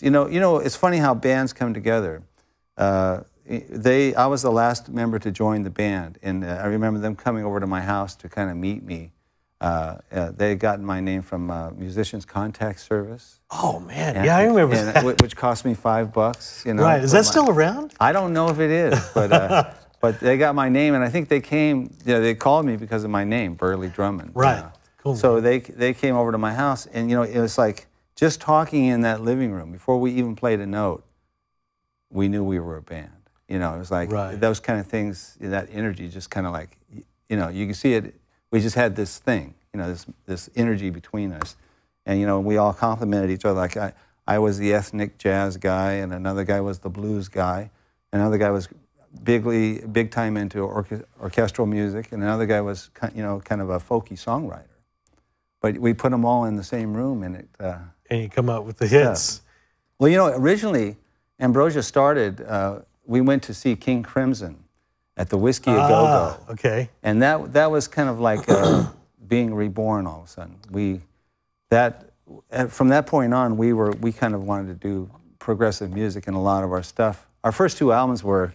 It's funny how bands come together. I was the last member to join the band, and I remember them coming over to my house to kind of meet me. They had gotten my name from Musicians Contact Service. Oh man, yeah, I remember that. Which cost me $5. Right, is that still around? I don't know if it is, but but they got my name, and I think they came. They called me because of my name, Burleigh Drummond. Right, cool. So they came over to my house, and it was like just talking in that living room before we even played a note. We knew we were a band. It was like those kind of things. That energy, just kind of like, you can see it. We just had this thing, this energy between us, and we all complimented each other. Like I was the ethnic jazz guy, and another guy was the blues guy, another guy was big time into orchestral music, and another guy was kind of a folky songwriter. But we put them all in the same room, and it. And you come out with the hits. Well, originally Ambrosia started. We went to see King Crimson at the Whiskey A Go Go. Okay. And that was kind of like being reborn all of a sudden. From that point on, we kind of wanted to do progressive music in a lot of our stuff. Our first two albums were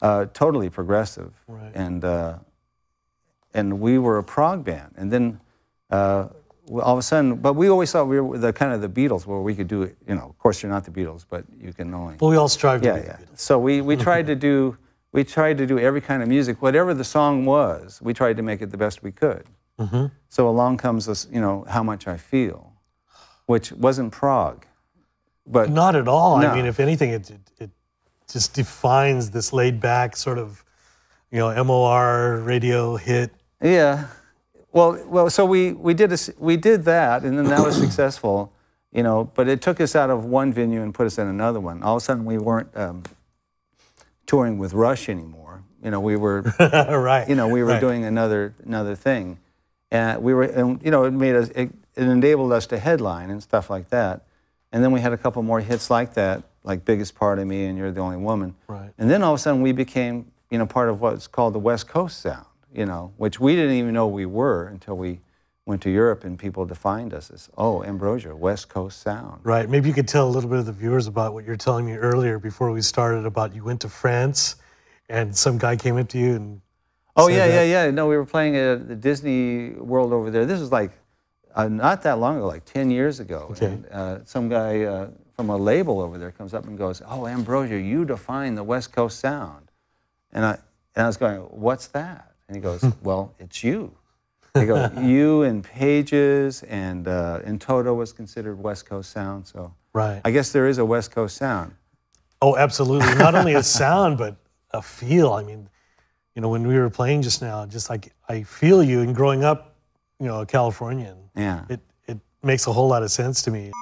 totally progressive, and we were a prog band. And then all of a sudden, but we always thought we were the kind of the Beatles, where we could do it. Of course, you're not the Beatles, but you can only. Well, we all strive to be the Beatles. So we tried to do. We tried to do every kind of music, whatever the song was. We tried to make it the best we could. So along comes this, How Much I Feel, which wasn't prog, but not at all. No. I mean, if anything, it just defines this laid back sort of, MOR radio hit. Yeah. Well. So we did that, and then that was successful, But it took us out of one venue and put us in another one. All of a sudden, we weren't touring with Rush anymore. We were we were doing another thing, and it enabled us to headline and stuff like that. And then we had a couple more hits like that, like Biggest Part of Me and You're the Only Woman. Right. And then all of a sudden we became part of what's called the West Coast sound. Which we didn't even know we were until we went to Europe and people defined us as, Ambrosia, West Coast sound. Right. Maybe you could tell a little bit of the viewers about what you were telling me earlier before we started about you went to France and some guy came up to you and yeah. No, we were playing at the Disney World over there. This was like not that long ago, like 10 years ago. Okay. And some guy from a label over there comes up and goes, "Oh, Ambrosia, you define the West Coast sound." And I was going, "What's that?" And he goes, "Well, it's you." They go, "You and Pages and Toto was considered West Coast sound." So I guess there is a West Coast sound. Oh, absolutely. Not only a sound, but a feel. I mean, when we were playing just now, just like I feel you. And growing up, a Californian, yeah, it makes a whole lot of sense to me.